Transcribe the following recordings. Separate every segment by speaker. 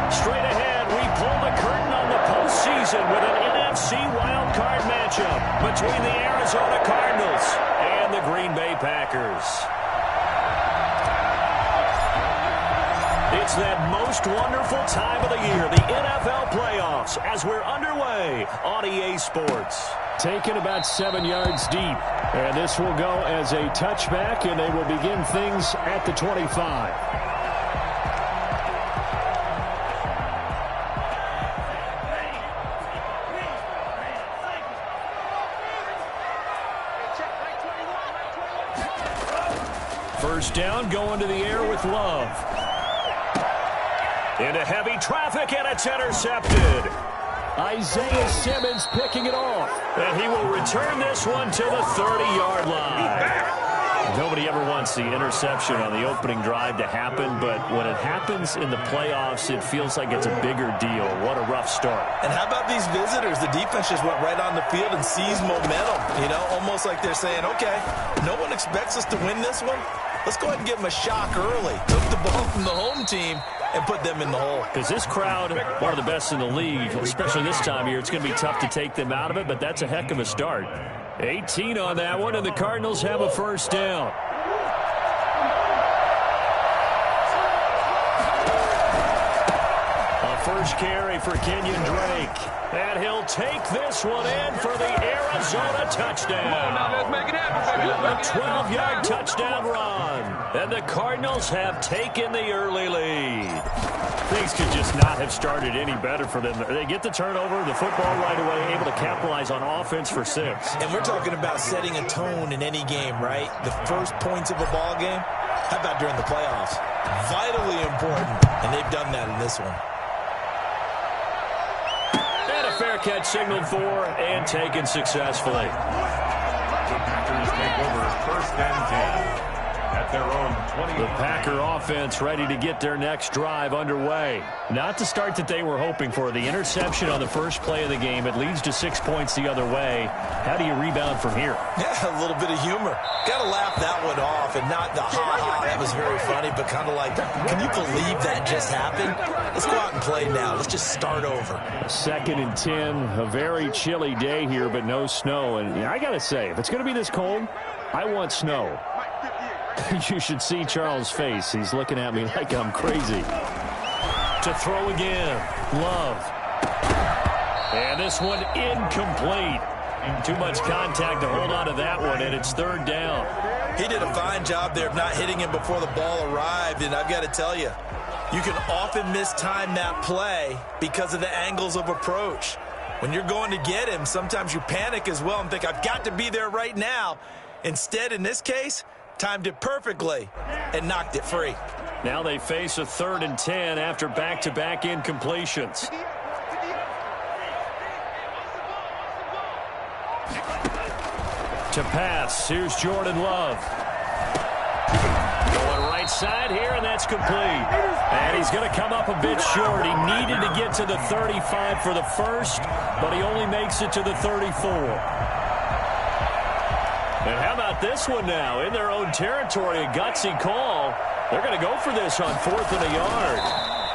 Speaker 1: Straight ahead, we pull the curtain on the postseason with an NFC wildcard matchup between the Arizona Cardinals and the Green Bay Packers. It's that most wonderful time of the year, the NFL playoffs, as we're underway on EA Sports.
Speaker 2: Taken about 7 yards deep. And this will go as a touchback, and they will begin things at the 25. First down, going to the air with Love.
Speaker 1: Into heavy traffic, and it's intercepted.
Speaker 2: Isaiah Simmons picking it off.
Speaker 1: And he will return this one to the 30-yard line.
Speaker 2: Nobody ever wants the interception on the opening drive to happen, but when it happens in the playoffs, it feels like it's a bigger deal. What a rough start.
Speaker 3: And how about these visitors? The defense just went right on the field and seized momentum. You know, almost like they're saying, okay, no one expects us to win this one. Let's go ahead and give them a shock early. Took the ball from the home team and put them in the hole.
Speaker 2: Because this crowd, one of the best in the league, especially this time of year, it's going to be tough to take them out of it, but that's a heck of a start. 18 on that one, and the Cardinals have a first down. A first carry for Kenyon Drake. And he'll take this one in for the Arizona touchdown. A 12-yard touchdown run. And the Cardinals have taken the early lead. Things could just not have started any better for them. They get the turnover, the football right away, able to capitalize on offense for 6.
Speaker 3: And we're talking about setting a tone in any game, right? The first points of a ball game. How about during the playoffs? Vitally important. And they've done that in this one.
Speaker 2: Fair catch signaled for and taken successfully.
Speaker 4: The Packers take over first and 10 at their own 20.
Speaker 2: The Packer offense ready to get their next drive underway. Not the start that they were hoping for. The interception on the first play of the game. It leads to 6 points the other way. How do you rebound from here?
Speaker 3: Yeah, a little bit of humor. Got to laugh that one off and not the ha-ha. That was very funny, but kind of like, can you believe that just happened? Let's go out and play now. Let's just start over.
Speaker 2: 2nd and 10. A very chilly day here, but no snow. And I got to say, if it's going to be this cold, I want snow. You should see Charles' face. He's looking at me like I'm crazy. To throw again. Love. And this one incomplete. Too much contact to hold on to that one, and it's 3rd down.
Speaker 3: He did a fine job there of not hitting him before the ball arrived, and I've got to tell you, you can often mistime that play because of the angles of approach. When you're going to get him, sometimes you panic as well and think, I've got to be there right now. Instead, in this case, timed it perfectly and knocked it free.
Speaker 2: Now they face a 3rd and 10 after back-to-back incompletions. To pass, here's Jordan Love. Going right side here, and that's complete. And he's going to come up a bit short. He needed to get to the 35 for the first, but he only makes it to the 34. And how about this one now? In their own territory, a gutsy call. They're going to go for this on 4th and a yard.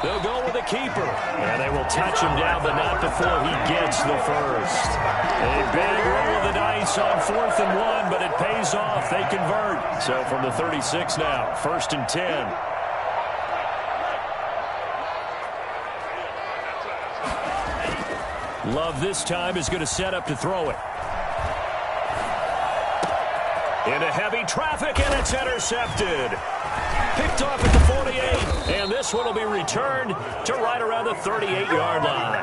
Speaker 2: They'll go with the keeper. And they will touch him down, but not before he gets the first. A big roll of the dice on 4th and 1, but it pays off. They convert. So from the 36 now, 1st and 10. Love this time is going to set up to throw it. Into heavy traffic, and it's intercepted. Picked off at the 48, and this one will be returned to right around the 38-yard line.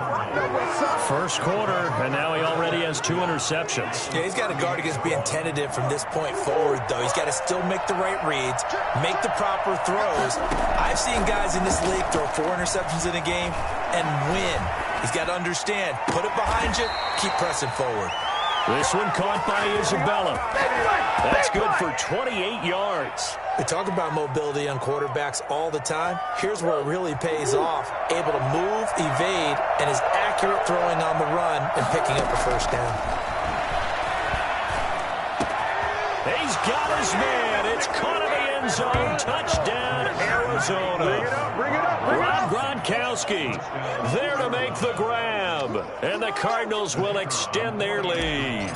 Speaker 2: First quarter, and now he already has 2 interceptions.
Speaker 3: Yeah, he's got to guard against being tentative from this point forward, though. He's got to still make the right reads, make the proper throws. I've seen guys in this league throw 4 interceptions in a game and win. He's got to understand, put it behind you, keep pressing forward.
Speaker 2: This one caught by Isabella. That's good for 28 yards.
Speaker 3: We talk about mobility on quarterbacks all the time. Here's where it really pays off. Able to move, evade, and is accurate throwing on the run and picking up a first down.
Speaker 1: He's got his man. It's caught in the end zone. Touchdown, Arizona. Rob Gronkowski there to make the grab. And the Cardinals will extend their lead.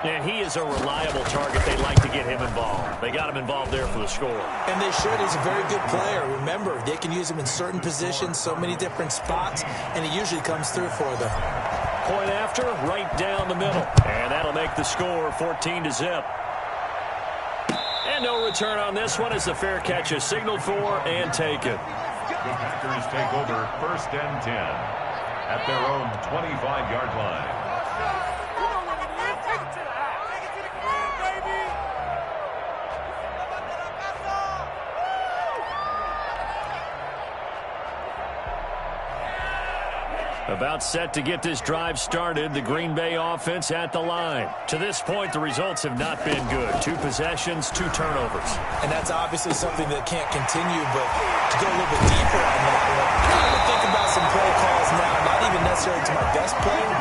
Speaker 1: And he is a reliable target. They like to get him involved. They got him involved there for the score.
Speaker 3: And they should. He's a very good player. Remember, they can use him in certain positions, so many different spots, and he usually comes through for them.
Speaker 1: Point after, right down the middle. And that'll make the score 14-0. And no return on this one as the fair catch is signaled for and taken.
Speaker 4: The Packers take over 1st and 10 at their own 25-yard line.
Speaker 1: About set to get this drive started. The Green Bay offense at the line. To this point, the results have not been good. 2 possessions, 2 turnovers.
Speaker 3: And that's obviously something that can't continue, but to go a little bit deeper on that one, I would think about some play calls now, not even necessarily to my best player,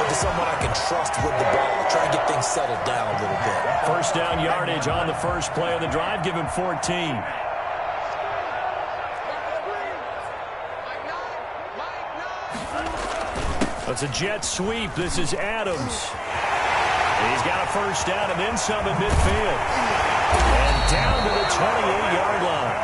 Speaker 3: but to someone I can trust with the ball. Try and get things settled down a little bit.
Speaker 1: First down yardage on the first play of the drive. Give him 14. It's a jet sweep. This is Adams. He's got a first down and then some in midfield. And down to the 28-yard line.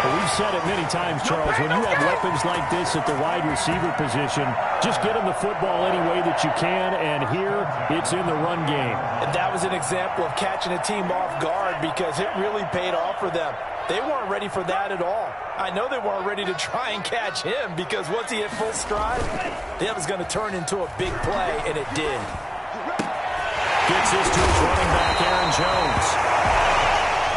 Speaker 2: Well, we've said it many times, Charles, when you have weapons like this at the wide receiver position, just get them the football any way that you can, and here it's in the run game.
Speaker 5: And that was an example of catching a team off guard because it really paid off for them. They weren't ready for that at all. I know they weren't ready to try and catch him because once he hit full stride, that was going to turn into a big play, and it did.
Speaker 1: Gets this to his running back, Aaron Jones.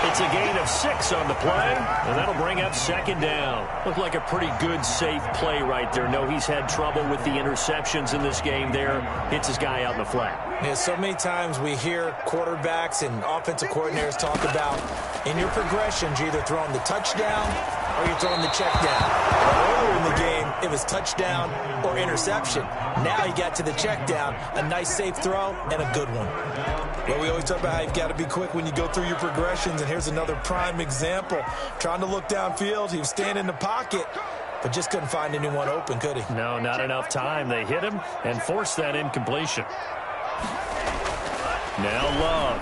Speaker 1: It's a gain of 6 on the play, and that'll bring up 2nd down. Looked like a pretty good, safe play right there. No, he's had trouble with the interceptions in this game there. Hits his guy out in the flat.
Speaker 3: Yeah, so many times we hear quarterbacks and offensive coordinators talk about in your progressions, you're either throwing the touchdown or you're throwing the check down. Earlier in the game, it was touchdown or interception. Now you got to the check down, a nice safe throw, and a good one. Well, we always talk about how you've got to be quick when you go through your progressions, and here's another prime example. Trying to look downfield, he was standing in the pocket, but just couldn't find anyone open, could he?
Speaker 1: No, not enough time. They hit him and forced that incompletion. Now Love.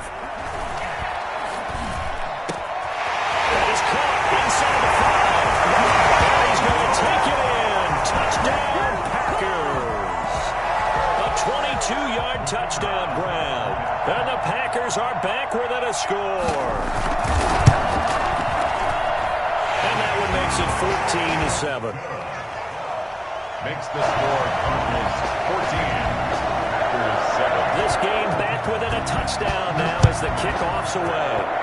Speaker 1: That is caught inside the 5. And he's going to take it in. Touchdown, Packers. A 22-yard touchdown grab. And the Packers are back within a score. And that one makes it 14-7.
Speaker 4: Makes the score Cardinals 14. Packers 7.
Speaker 1: This game back within a touchdown now as the kickoff's away.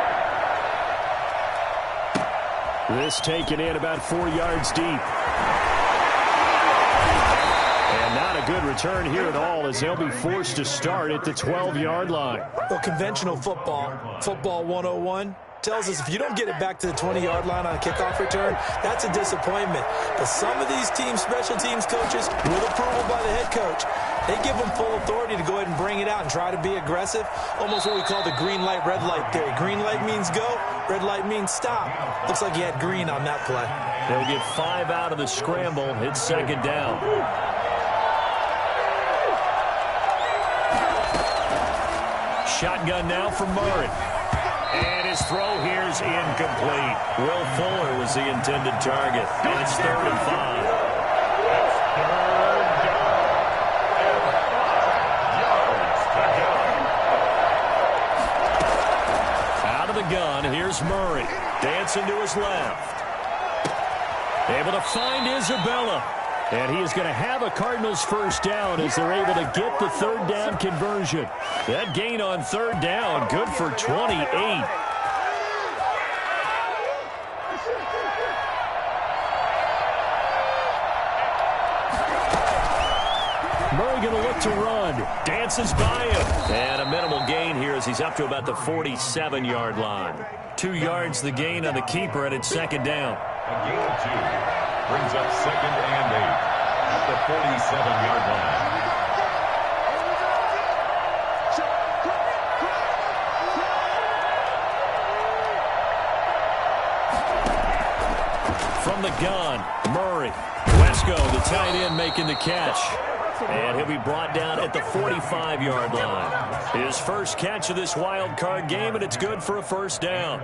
Speaker 2: This taken in about 4 yards deep. And not a good return here at all as they'll be forced to start at the 12-yard line.
Speaker 3: Well, conventional football 101, tells us if you don't get it back to the 20-yard line on a kickoff return, that's a disappointment. But some of these special teams coaches, with approval by the head coach, they give them full authority to go ahead and bring it out and try to be aggressive. Almost what we call the green light, red light theory. Green light means go, red light means stop. Looks like he had green on that play.
Speaker 1: They'll get 5 out of the scramble. It's 2nd down. Shotgun now for Murray. And his throw here is incomplete. Will Fuller was the intended target. And it's 3rd and 5. Out of the gun, here's Murray. Dancing to his left. Able to find Isabella. And he is going to have a Cardinals first down as they're able to get the 3rd down conversion. That gain on 3rd down, good for 28. Murray going to look to run. Dances by him. And a minimal gain here as he's up to about the 47-yard line. 2 yards the gain on the keeper, and it's 2nd down.
Speaker 4: A gain of 2 brings up 2nd and 8 at the 47-yard line.
Speaker 1: From the gun, Murray. Wesco, the tight end, making the catch. And he'll be brought down at the 45-yard line. His first catch of this wild card game, and it's good for a first down.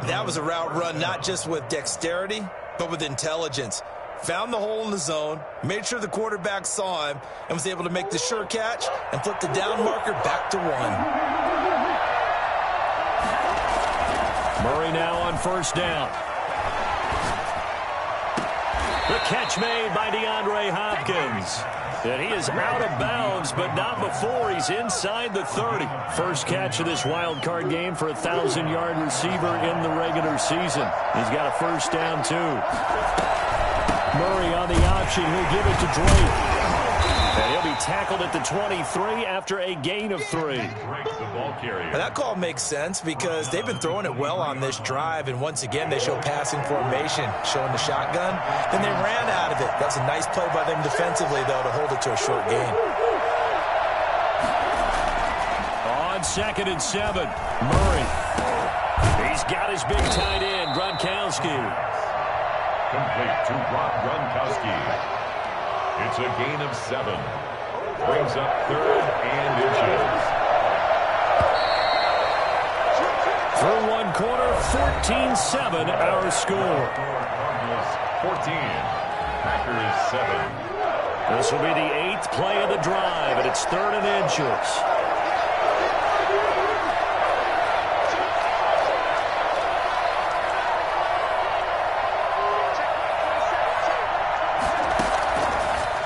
Speaker 3: That was a route run not just with dexterity, but with intelligence. Found the hole in the zone, made sure the quarterback saw him, and was able to make the sure catch and flip the down marker back to 1.
Speaker 1: Murray now on first down. The catch made by DeAndre Hopkins. And he is out of bounds, but not before he's inside the 30. First catch of this wild card game for a 1,000-yard receiver in the regular season. He's got a first down, too. Murray on the option. He'll give it to Drake. And he'll be tackled at the 23 after a gain of 3.
Speaker 3: Now that call makes sense because they've been throwing it well on this drive, and once again they show passing formation, showing the shotgun. Then they ran out of it. That's a nice play by them defensively, though, to hold it to a short gain.
Speaker 1: On 2nd and 7, Murray. He's got his big tight end, Gronkowski.
Speaker 4: Complete to Gronkowski. It's a gain of 7. Brings up 3rd and inches.
Speaker 1: Through one quarter, 14-7 our score.
Speaker 4: Cardinals 14. Packers 7.
Speaker 1: This will be the 8th play of the drive, and it's 3rd and inches.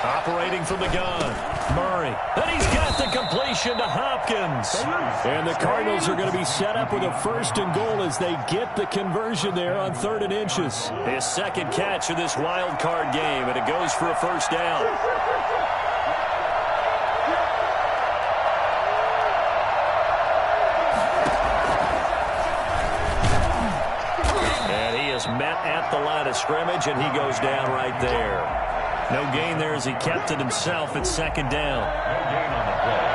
Speaker 1: Operating from the gun, Murray. And he's got the completion to Hopkins. And the Cardinals are going to be set up with a 1st and goal as they get the conversion there on 3rd and inches. His second catch of this wild card game, and it goes for a first down. And he is met at the line of scrimmage, and he goes down right there. No gain there as he kept it himself at 2nd down.
Speaker 4: No gain on the play.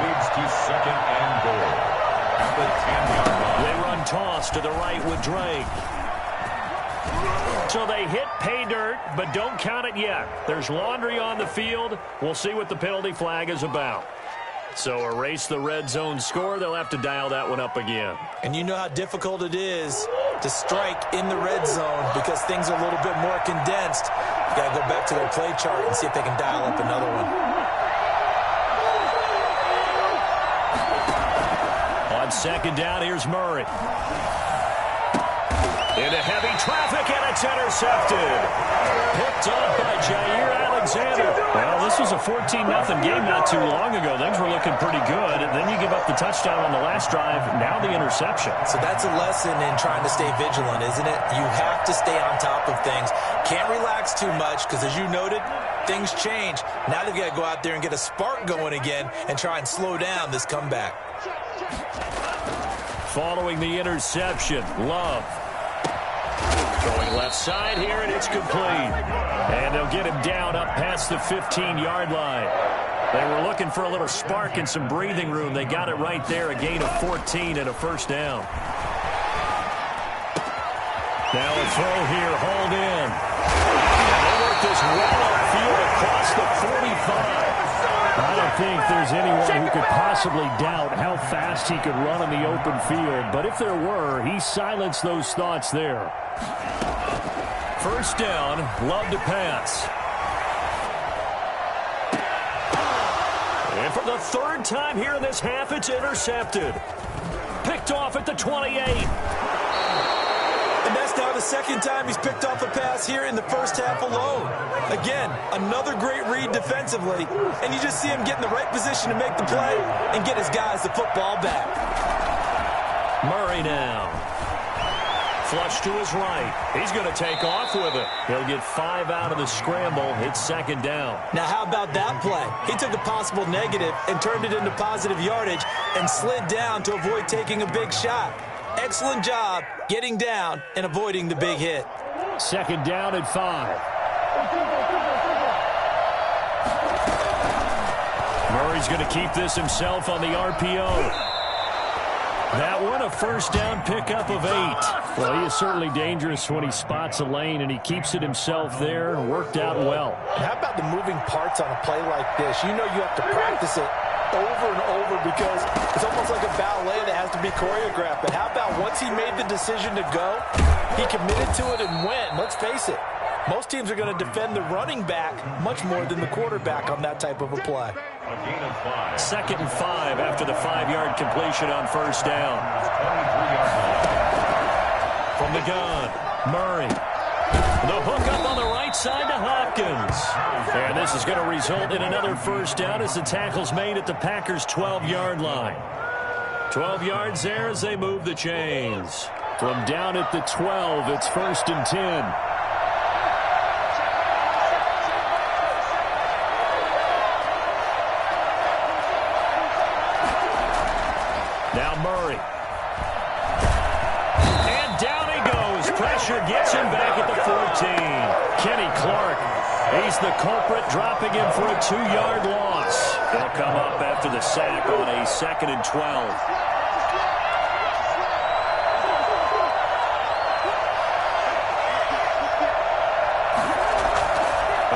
Speaker 4: Leads to 2nd and goal. At the 10-yard line.
Speaker 1: They run toss to the right with Drake. So they hit pay dirt, but don't count it yet. There's laundry on the field. We'll see what the penalty flag is about. So erase the red zone score. They'll have to dial that one up again.
Speaker 3: And you know how difficult it is to strike in the red zone because things are a little bit more condensed. You got to go back to their play chart and see if they can dial up another one.
Speaker 1: On 2nd down, here's Murray. Into heavy traffic, and it's intercepted. Picked off by Jair Alexander. Well, this was a 14-0 game not too long ago. Things were looking pretty good. And then you give up the touchdown on the last drive. Now the interception.
Speaker 3: So that's a lesson in trying to stay vigilant, isn't it? You have to stay on top of things. Can't relax too much because, as you noted, things change. Now they've got to go out there and get a spark going again and try and slow down this comeback.
Speaker 1: Following the interception, Love. Going left side here, and it's complete. And they'll get him down up past the 15-yard line. They were looking for a little spark and some breathing room. They got it right there, a gain of 14 and a first down. Now a throw here, hauled in. And they work this well upfield across the 45.
Speaker 2: I don't think there's anyone who could possibly doubt how fast he could run in the open field. But if there were, he silenced those thoughts there.
Speaker 1: First down, Love to pass. And for the 3rd time here in this half, it's intercepted. Picked off at the 28.
Speaker 3: And that's now the 2nd time he's picked off a pass here in the first half alone. Again, another great read defensively, and you just see him get in the right position to make the play and get his guys the football back.
Speaker 1: Murray now. Flush to his right. He's going to take off with it. He'll get 5 out of the scramble. It's 2nd down.
Speaker 3: Now, how about that play? He took a possible negative and turned it into positive yardage and slid down to avoid taking a big shot. Excellent job getting down and avoiding the big hit.
Speaker 2: 2nd down and 5.
Speaker 1: Murray's going to keep this himself on the RPO. That one, a first down pickup of 8.
Speaker 2: Well, he is certainly dangerous when he spots a lane, and he keeps it himself there. Worked out well.
Speaker 5: How about the moving parts on a play like this? You know you have to practice it over and over because it's almost like a ballet that has to be choreographed. But how about once he made the decision to go, he committed to it and went. Let's face it, most teams are going to defend the running back much more than the quarterback on that type of a play.
Speaker 1: 2nd and 5 after the 5-yard completion on first down. From the gun, Murray. The hook up on the right side to Hopkins. And this is going to result in another first down as the tackle's made at the Packers' 12-yard line. 12 yards there as they move the chains.
Speaker 2: From down at the 12, it's 1st and 10.
Speaker 1: Now Murray. And down he goes. Pressure gets him back at the 14. Kenny Clark, he's the culprit, dropping him for a 2-yard loss. They'll come up after the sack on a 2nd and 12.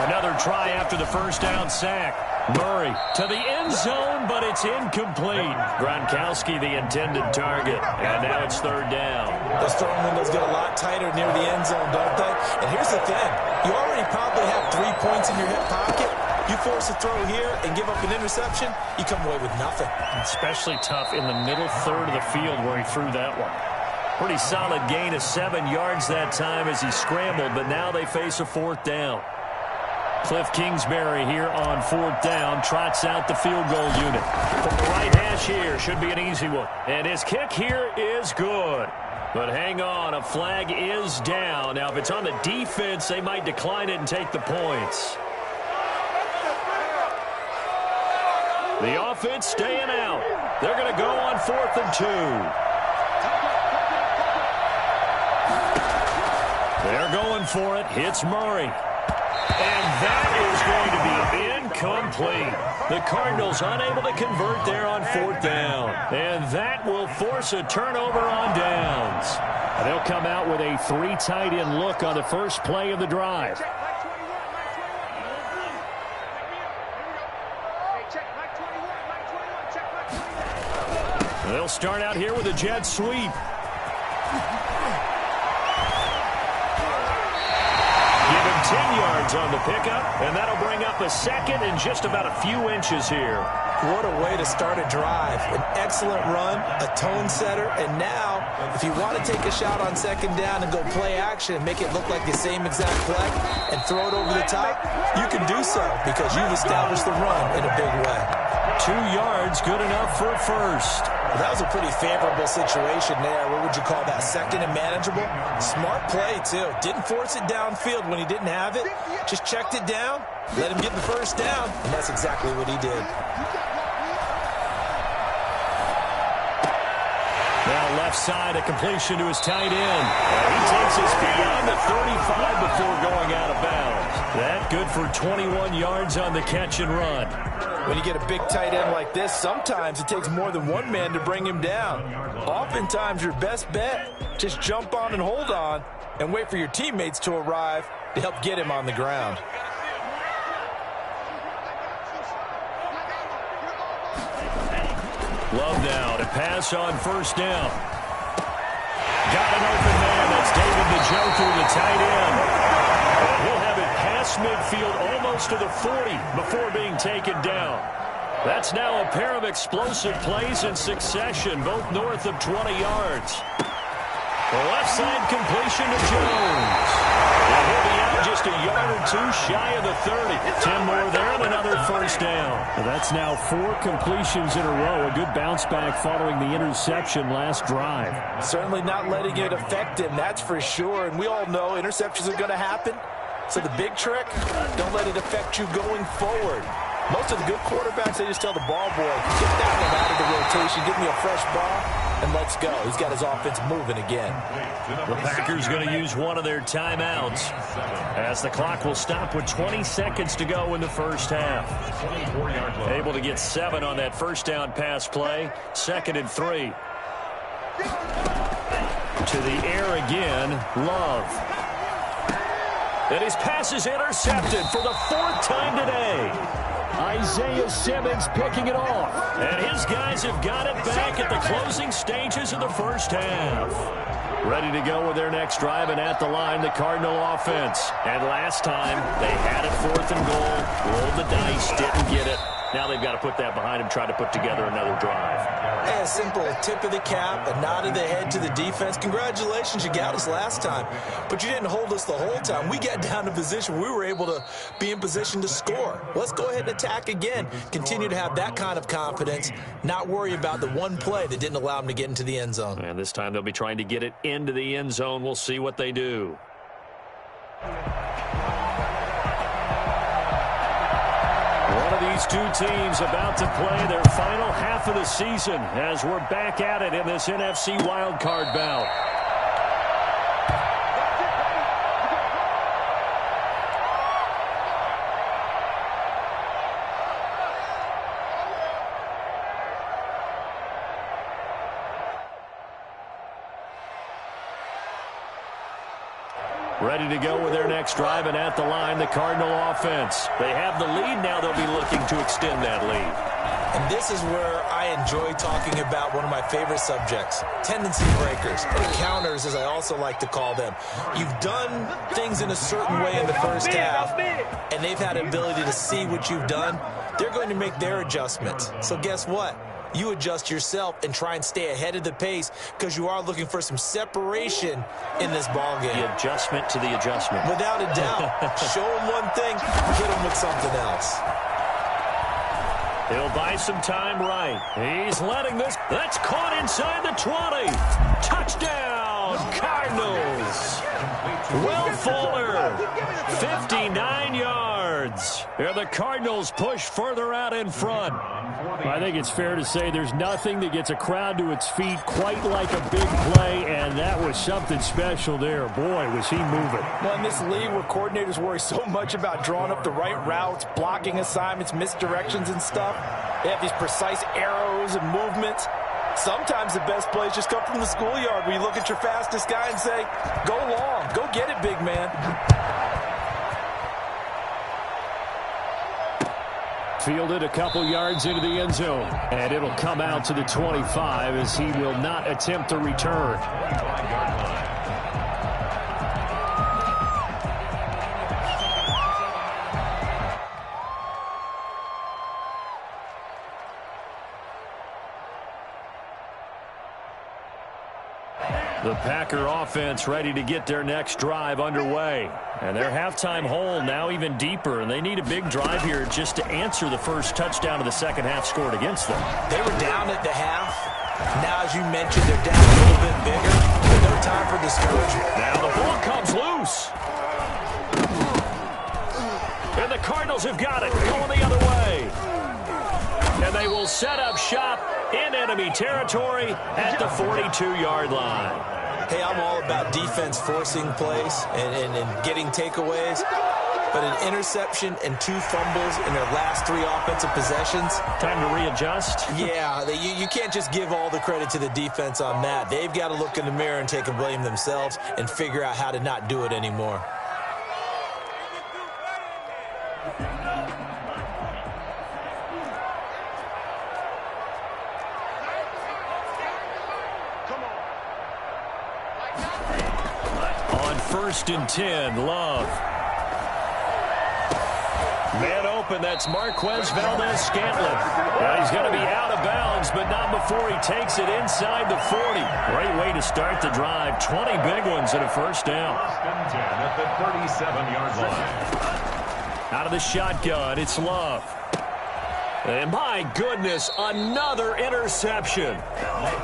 Speaker 1: Another try after the first down sack. Murray to the end zone, but it's incomplete. Gronkowski, the intended target, and now it's 3rd down.
Speaker 3: Those throwing windows get a lot tighter near the end zone, don't they? And here's the thing. You already probably have 3 points in your hip pocket. You force a throw here and give up an interception, you come away with nothing.
Speaker 1: Especially tough in the middle third of the field where he threw that one. Pretty solid gain of 7 yards that time as he scrambled, but now they face a 4th down. Cliff Kingsbury here on 4th down, trots out the field goal unit. From the right hash here, should be an easy one. And his kick here is good. But hang on, a flag is down. Now, if it's on the defense, they might decline it and take the points. The offense staying out. They're going to go on 4th and 2. They're going for it. Hits Murray. And that is going to be incomplete. The Cardinals unable to convert there on 4th down. And that will force a turnover on downs.
Speaker 2: They'll come out with a 3 tight end look on the first play of the drive.
Speaker 1: They'll start out here with a jet sweep. Give him 10 yards on the pickup, and that'll bring up a 2nd and just about a few inches here.
Speaker 3: What a way to start a drive. An excellent run, a tone setter, and now, if you want to take a shot on 2nd down and go play action and make it look like the same exact play and throw it over the top, you can do so because you've established the run in a big way.
Speaker 1: 2 yards, good enough for a first.
Speaker 3: Well, that was a pretty favorable situation there. What would you call that? 2nd and manageable? Smart play, too. Didn't force it downfield when he didn't have it. Just checked it down, let him get the first down, and that's exactly what he did.
Speaker 1: Now left side, a completion to his tight end. He takes us beyond the 35 before going out of bounds. That good for 21 yards on the catch and run.
Speaker 5: When you get a big tight end like this, sometimes it takes more than one man to bring him down. Oftentimes, your best bet, just jump on and hold on and wait for your teammates to arrive to help get him on the ground.
Speaker 1: Love now to pass on first down. Got an open man. That's David Njoku, the tight end. And he'll have it past midfield almost to the 40 before being taken down. That's now a pair of explosive plays in succession, both north of 20 yards. The left side completion to Jones. And he'll be out just a yard or 2 shy of the 30. 10 more there and another first down.
Speaker 2: Well, that's now 4 completions in a row. A good bounce back following the interception last drive.
Speaker 5: Certainly not letting it affect him, that's for sure. And we all know interceptions are going to happen. So the big trick, don't let it affect you going forward. Most of the good quarterbacks, they just tell the ball boy, get that one out of the rotation, give me a fresh ball, and let's go. He's got his offense moving again.
Speaker 1: The Packers going to use one of their timeouts as the clock will stop with 20 seconds to go in the first half. Able to get 7 on that first down pass play. 2nd and 3. To the air again, Love. And his pass is intercepted for the 4th time today. Isaiah Simmons picking it off. And his guys have got it back at the closing stages of the first half. Ready to go with their next drive, and at the line, the Cardinal offense. And last time, they had it 4th and goal, rolled the dice, didn't get it. Now they've got to put that behind them, try to put together another drive.
Speaker 3: Hey, a simple tip of the cap, a nod of the head to the defense. Congratulations, you got us last time. But you didn't hold us the whole time. We got down to position. We were able to be in position to score. Let's go ahead and attack again. Continue to have that kind of confidence, not worry about the one play that didn't allow them to get into the end zone.
Speaker 1: And this time they'll be trying to get it into the end zone. We'll see what they do. One of these two teams about to play their final half of the season as we're back at it in this NFC wildcard bout. Ready to go with their next drive, and at the line, the Cardinal offense. They have the lead. Now they'll be looking to extend that lead.
Speaker 3: And this is where I enjoy talking about one of my favorite subjects, tendency breakers, or counters, as I also like to call them. You've done things in a certain way in the first half, and they've had an ability to see what you've done. They're going to make their adjustments. So guess what? You adjust yourself and try and stay ahead of the pace because you are looking for some separation in this ball game.
Speaker 1: The adjustment to the adjustment.
Speaker 3: Without a doubt. Show them one thing, hit them with something else.
Speaker 1: He'll buy some time right. He's letting this. That's caught inside the 20. Touchdown, Cardinals. Will Fuller, 59 yards. Here the Cardinals push further out in front.
Speaker 2: I think it's fair to say there's nothing that gets a crowd to its feet quite like a big play, and that was something special there. Boy, was he moving.
Speaker 5: Well, in this league where coordinators worry so much about drawing up the right routes, blocking assignments, misdirections and stuff, they have these precise arrows and movements. Sometimes the best plays just come from the schoolyard where you look at your fastest guy and say, go long, go get it, big man.
Speaker 2: Fielded a couple yards into the end zone, and it'll come out to the 25 as he will not attempt to return. The Packer offense ready to get their next drive underway. And their halftime hole now even deeper, and they need a big drive here just to answer the first touchdown of the second half scored against them.
Speaker 3: They were down at the half. Now, as you mentioned, they're down a little bit bigger, but no time for discouragement.
Speaker 1: Now the ball comes loose. And the Cardinals have got it, going the other way. And they will set up shop in enemy territory at the 42-yard line.
Speaker 3: Hey, I'm all about defense forcing plays and getting takeaways. But an interception and 2 fumbles in their last 3 offensive possessions.
Speaker 1: Time to readjust.
Speaker 3: Yeah, you can't just give all the credit to the defense on that. They've got to look in the mirror and take a blame themselves and figure out how to not do it anymore.
Speaker 1: On 1st and 10, Love. Man open, that's Marquez Valdez-Scantling. Well, he's going to be out of bounds, but not before he takes it inside the 40. Great way to start the drive. 20 big ones and a first down.
Speaker 4: 1st and 10 at the 37-yard line.
Speaker 1: Out of the shotgun, it's Love. And my goodness, another interception.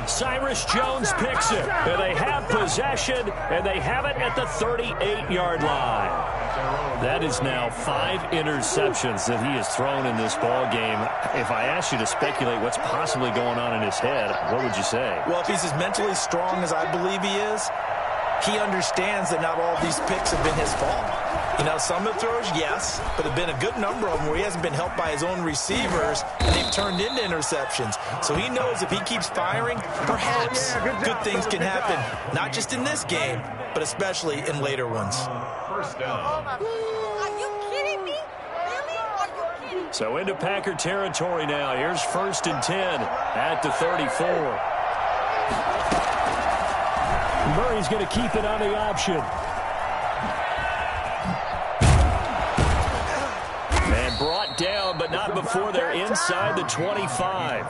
Speaker 1: Cyrus Jones picks it. And they have possession, and they have it at the 38-yard line. That is now 5 interceptions that he has thrown in this ball game. If I asked you to speculate what's possibly going on in his head, what would you say?
Speaker 3: Well, if he's as mentally strong as I believe he is, he understands that not all of these picks have been his fault.
Speaker 5: You know, some of the throws, yes, but there have been a good number of them where he hasn't been helped by his own receivers, and they've turned into interceptions. So he knows if he keeps firing, perhaps good things can happen, not just in this game, but especially in later ones.
Speaker 4: First down.
Speaker 6: Are you kidding me? Really? Are you kidding?
Speaker 1: So into Packer territory now. Here's 1st and 10 at the 34.
Speaker 2: Murray's going to keep it on the option.
Speaker 1: And brought down, but not before they're inside the 25.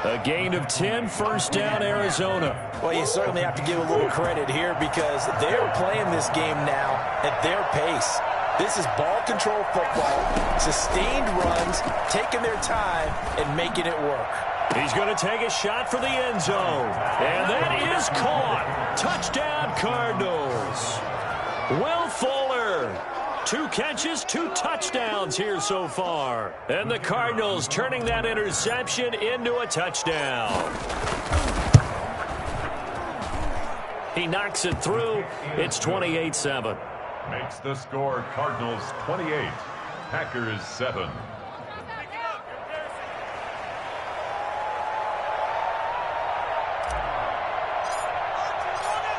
Speaker 1: A gain of 10, 1st down, Arizona.
Speaker 5: Well, you certainly have to give a little credit here because they're playing this game now at their pace. This is ball control football, sustained runs, taking their time and making it work.
Speaker 1: He's going to take a shot for the end zone. And that is caught. Touchdown, Cardinals. Will Fuller. 2 catches, 2 touchdowns here so far. And the Cardinals turning that interception into a touchdown. He knocks it through. It's 28-7.
Speaker 4: Makes the score Cardinals 28, Packers 7.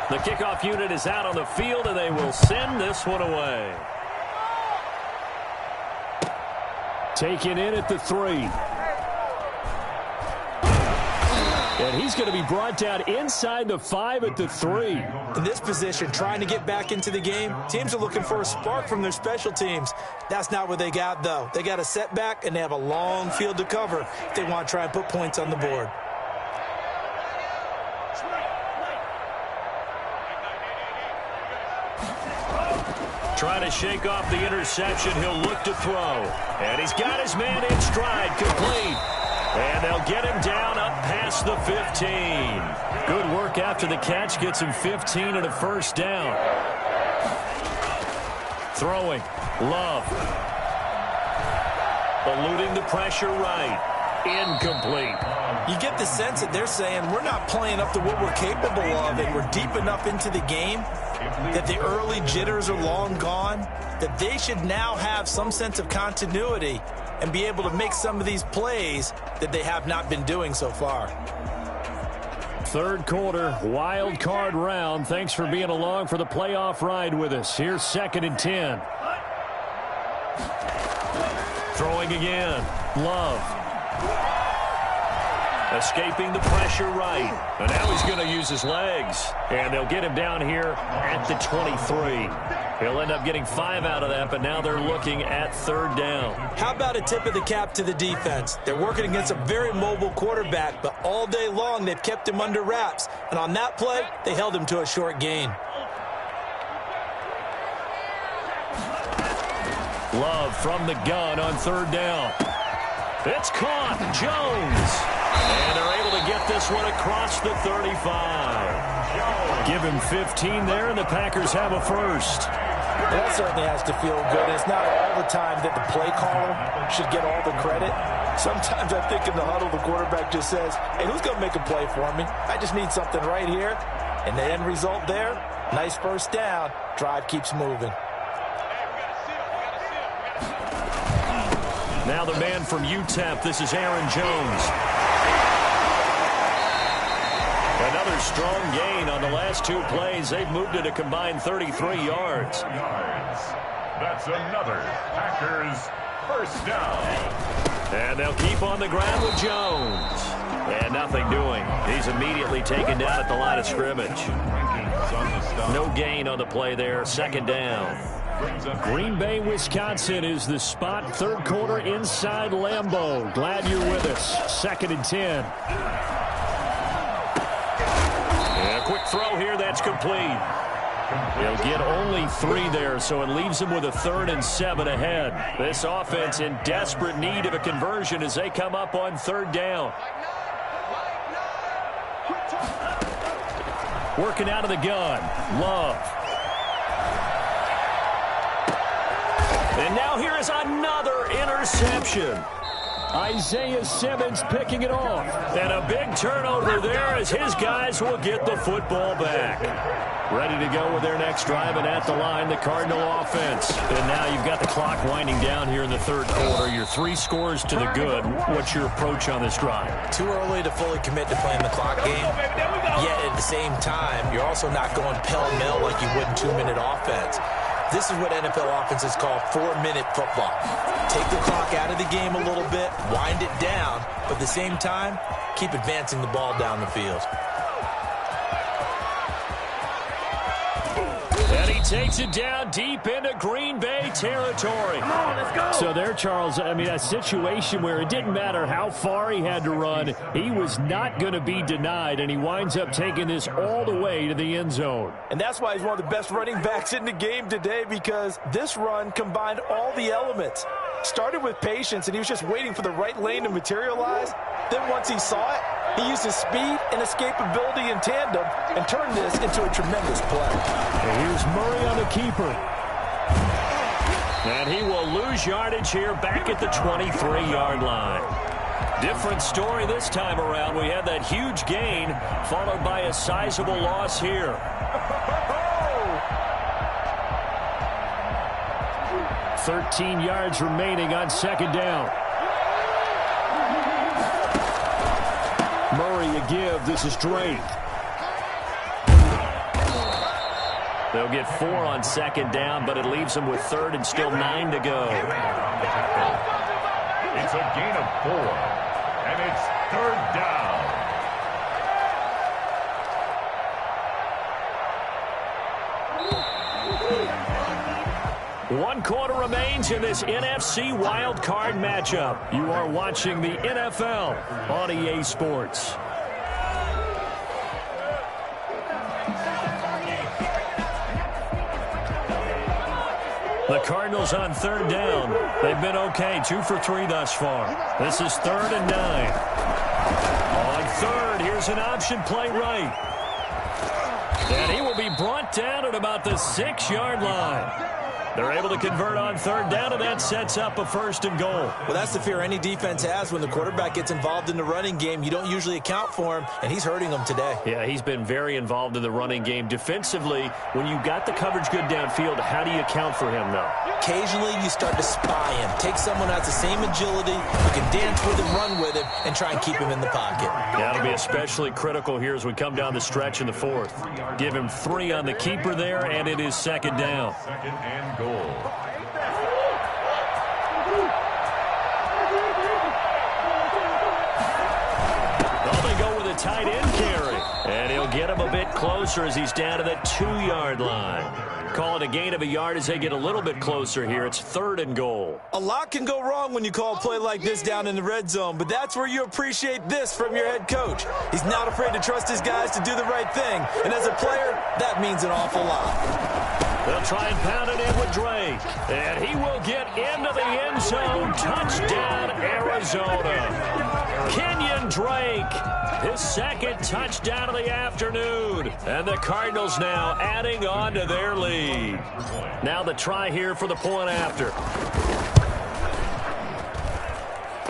Speaker 1: The kickoff unit is out on the field, and they will send this one away.
Speaker 2: Taken in at the 3. And he's going to be brought down inside the 5 at the 3.
Speaker 5: In this position, trying to get back into the game, teams are looking for a spark from their special teams. That's not what they got, though. They got a setback, and they have a long field to cover if they want to try and put points on the board.
Speaker 1: Trying to shake off the interception. He'll look to throw. And he's got his man in stride, complete. And they'll get him down up past the 15. Good work after the catch. Gets him 15 and a 1st down. Throwing. Love. Eluding the pressure right. Incomplete.
Speaker 5: You get the sense that they're saying we're not playing up to what we're capable of, and we're deep enough into the game that the early jitters are long gone, that they should now have some sense of continuity and be able to make some of these plays that they have not been doing so far.
Speaker 2: 3rd quarter, wild card round. Thanks for being along for the playoff ride with us. Here's 2nd and 10.
Speaker 1: Throwing again. Love. Escaping the pressure right. And now he's going to use his legs. And they'll get him down here at the 23. He'll end up getting 5 out of that, but now they're looking at 3rd down.
Speaker 5: How about a tip of the cap to the defense? They're working against a very mobile quarterback, but all day long they've kept him under wraps. And on that play, they held him to a short gain.
Speaker 1: Love from the gun on 3rd down. It's caught. Jones. And they're able to get this one across the 35.
Speaker 2: Give him 15 there, and the Packers have a 1st.
Speaker 5: Well, that certainly has to feel good. It's not all the time that the play caller should get all the credit. Sometimes I think in the huddle, the quarterback just says, hey, who's going to make a play for me? I just need something right here. And the end result there, nice 1st down. Drive keeps moving.
Speaker 1: Now the man from UTEP, this is Aaron Jones. Another strong gain on the last 2 plays. They've moved it a combined 33 yards.
Speaker 4: That's another Packers 1st down.
Speaker 1: And they'll keep on the ground with Jones. And nothing doing. He's immediately taken down at the line of scrimmage. No gain on the play there. 2nd down.
Speaker 2: Green Bay, Wisconsin is the spot. 3rd quarter inside Lambeau. Glad you're with us. 2nd and 10.
Speaker 1: And a quick throw here. That's complete. He'll get only 3 there, so it leaves him with a 3rd and 7 ahead. This offense in desperate need of a conversion as they come up on 3rd down. Working out of the gun. Love. And now here is another interception.
Speaker 2: Isaiah Simmons picking it off.
Speaker 1: And a big turnover there as his guys will get the football back. Ready to go with their next drive, and at the line, the Cardinal offense. And now you've got the clock winding down here in the third quarter. Your 3 scores to the good. What's your approach on this drive?
Speaker 3: Too early to fully commit to playing the clock game. Yet at the same time, you're also not going pell-mell like you would in 2-minute offense. This is what NFL offenses call 4-minute football. Take the clock out of the game a little bit, wind it down, but at the same time, keep advancing the ball down the field.
Speaker 1: And he takes it down deep into Green Bay territory. Come on, let's go. So there, Charles, I mean, a situation where it didn't matter how far he had to run, he was not going to be denied, and he winds up taking this all the way to the end zone.
Speaker 5: And that's why he's one of the best running backs in the game today, because this run combined all the elements. Started with patience, and he was just waiting for the right lane to materialize. Then once he saw it, he used his speed and escapability in tandem and turned this into a tremendous play.
Speaker 1: And here's Murray on the keeper. And he will lose yardage here back at the 23-yard line. Different story this time around. We had that huge gain followed by a sizable loss here. 13 yards remaining on second down. Murray a give. This is Drake. They'll get 4 on second down, but it leaves them with third and still 9 to go.
Speaker 4: It's a gain of 4, and it's third down.
Speaker 1: One quarter remains in this NFC Wild Card matchup. You are watching the NFL on EA Sports. The Cardinals on third down. They've been okay, 2 for 3 thus far. This is 3rd and 9. On third, here's an option play right. And he will be brought down at about the 6-yard line. They're able to convert on third down, and that sets up a 1st and goal.
Speaker 3: Well, that's the fear any defense has when the quarterback gets involved in the running game. You don't usually account for him, and he's hurting them today.
Speaker 1: Yeah, he's been very involved in the running game. Defensively, when you got the coverage good downfield, how do you account for him, though?
Speaker 3: Occasionally, you start to spy him. Take someone who has the same agility, who can dance with him, run with him, and try and keep him in the pocket.
Speaker 1: That'll be especially critical here as we come down the stretch in the 4th. Give him 3 on the keeper there, and it is 2nd down.
Speaker 4: 2nd and goal.
Speaker 1: They go with a tight end carry. And he'll get him a bit closer as he's down to the 2-yard line. Call it a gain of a yard as they get a little bit closer here. It's 3rd and goal.
Speaker 3: A lot can go wrong when you call a play like this down in the red zone, but that's where you appreciate this from your head coach. He's not afraid to trust his guys to do the right thing, and as a player, that means an awful lot.
Speaker 1: They'll try and pound it in with Drake. And he will get into the end zone. Touchdown, Arizona. Kenyon Drake, his 2nd touchdown of the afternoon. And the Cardinals now adding on to their lead. Now the try here for the point after.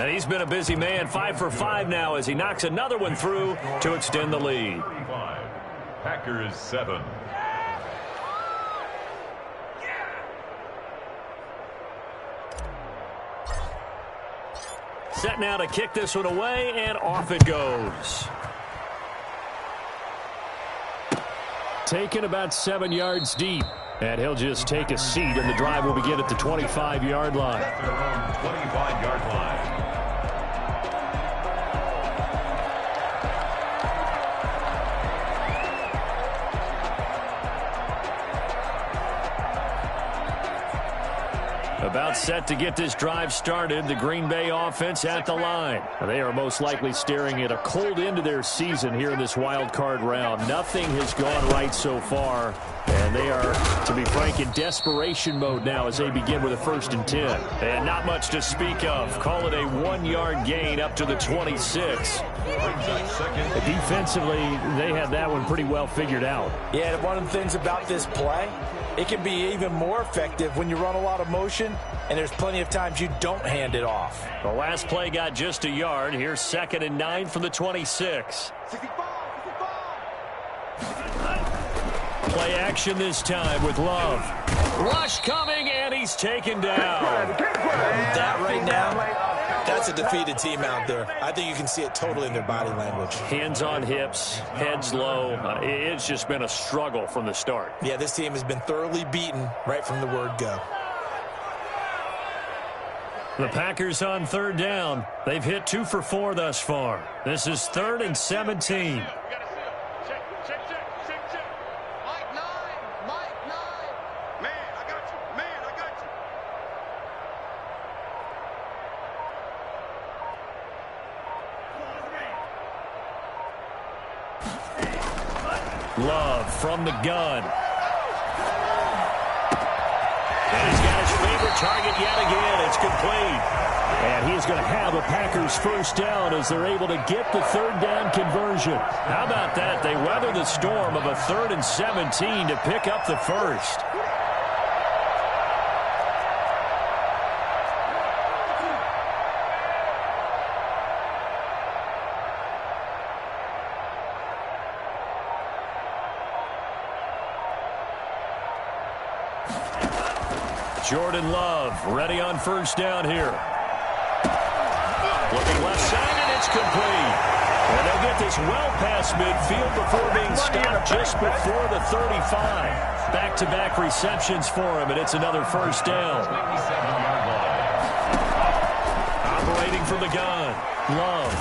Speaker 1: And he's been a busy man, 5 for 5 now as he knocks another one through to extend the lead.
Speaker 4: Packers 7.
Speaker 1: Set now to kick this one away, and off it goes. Taken about 7 yards deep. And he'll just take a seat, and the drive will begin at the 25-yard line.
Speaker 4: At their own 25-yard line.
Speaker 1: About set to get this drive started, the Green Bay offense at the line. They are most likely staring at a cold end to their season here in this wild card round. Nothing has gone right so far, and they are, to be frank, in desperation mode now as they begin with a 1st and 10. And not much to speak of. Call it a 1-yard gain up to the 26. Defensively, they had that one pretty well figured out.
Speaker 5: Yeah, one of the things about this play, it can be even more effective when you run a lot of motion, and there's plenty of times you don't hand it off.
Speaker 1: The last play got just a yard. Here's 2nd and 9 from the 26. Play action this time with Love. Rush coming, and he's taken down.
Speaker 3: That right now, that's a defeated team out there. I think you can see it totally in their body language.
Speaker 1: Hands on hips, heads low. It's just been a struggle from the start.
Speaker 3: Yeah, this team has been thoroughly beaten right from the word go.
Speaker 1: The Packers on third down. They've hit 2 for 4 thus far. This is 3rd and 17. Love from the gun. And he's got his favorite target yet again. It's complete. And he's going to have a Packers first down as they're able to get the third down conversion. How about that? They weather the storm of a 3rd and 17 to pick up the first. Jordan Love ready on first down here. Looking left side, and it's complete. And they'll get this well past midfield before being stopped just before the 35. Back-to-back receptions for him, and it's another first down. Operating from the gun, Love.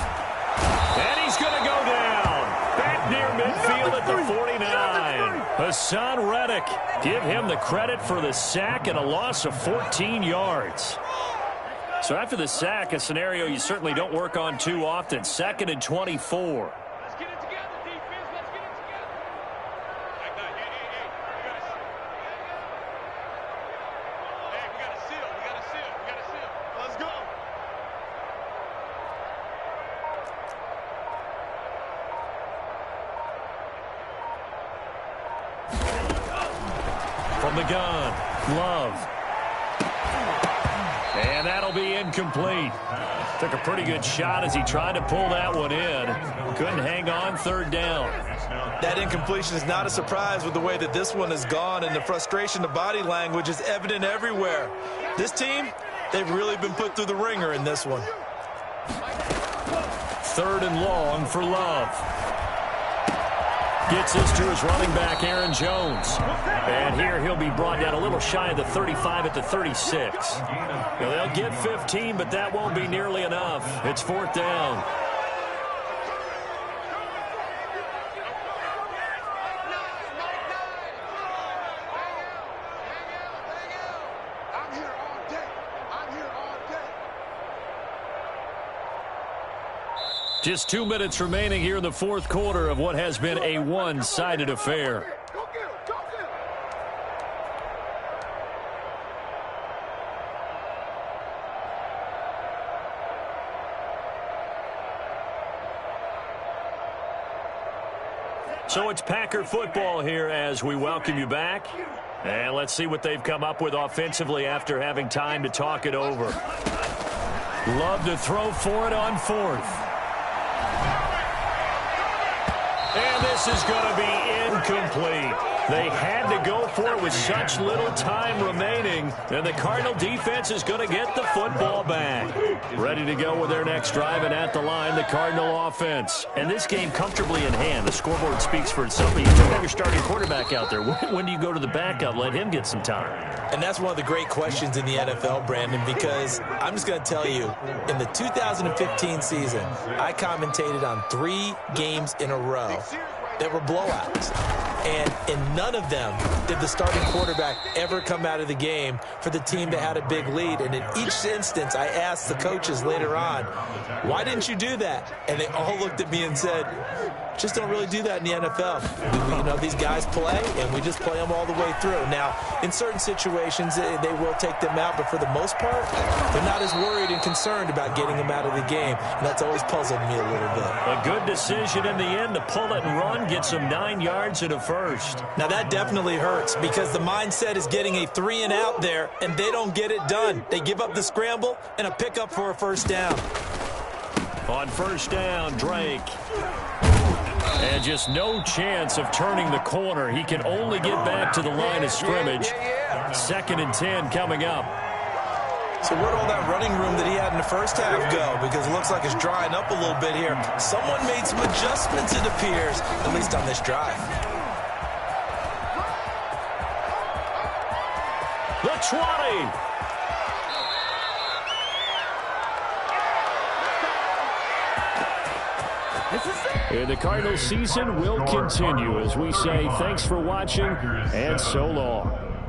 Speaker 1: And he's going to go down. Back near midfield at the 49. Hassan Reddick, give him the credit for the sack and a loss of 14 yards. So after the sack, a scenario you certainly don't work on too often. 2nd and 24.
Speaker 7: Let's get it together, defense. Let's get it together. Hey, we got to seal. We got to seal. We got to seal. Let's go.
Speaker 1: From the gun, Love. And that'll be incomplete. Took a pretty good shot as he tried to pull that one in. Couldn't hang on, third down.
Speaker 3: That incompletion is not a surprise with the way that this one has gone, and the frustration, the body language is evident everywhere. This team, they've really been put through the ringer in this one.
Speaker 1: 3rd and long for Love. Gets this to his running back, Aaron Jones. And here he'll be brought down a little shy of the 35 at the 36. Now they'll get 15, but that won't be nearly enough. It's 4th down. Just 2 minutes remaining here in the 4th quarter of what has been a one-sided affair. So it's Packer football here as we welcome you back. And let's see what they've come up with offensively after having time to talk it over. Love to throw for it on 4th. And this is going to be incomplete. They had to go for it with such little time remaining, and the Cardinal defense is going to get the football back. Ready to go with their next drive, and at the line, the Cardinal offense. And this game comfortably in hand. The scoreboard speaks for itself, but you still have your starting quarterback out there. When do you go to the backup? Let him get some time.
Speaker 3: And that's one of the great questions in the NFL, Brandon, because I'm just going to tell you, in the 2015 season, I commentated on 3 games in a row that were blowouts. And in none of them did the starting quarterback ever come out of the game for the team that had a big lead. And in each instance, I asked the coaches later on, why didn't you do that? And they all looked at me and said, just don't really do that in the NFL. You know, these guys play, and we just play them all the way through. Now, in certain situations, they will take them out, but for the most part, they're not as worried and concerned about getting them out of the game, and that's always puzzled me a little bit.
Speaker 1: A good decision in the end to pull it and run, get some 9 yards and a first.
Speaker 3: Now, that definitely hurts because the mindset is getting a 3 and out there, and they don't get it done. They give up the scramble and a pickup for a first down.
Speaker 1: On first down, Drake. And just no chance of turning the corner. He can only get back to the line of scrimmage. 2nd and 10 coming up.
Speaker 3: So where'd all that running room that he had in the first half go? Because it looks like it's drying up a little bit here. Someone made some adjustments, it appears, at least on this drive.
Speaker 1: The 20. And the Cardinals season will continue as we say thanks for watching and so long.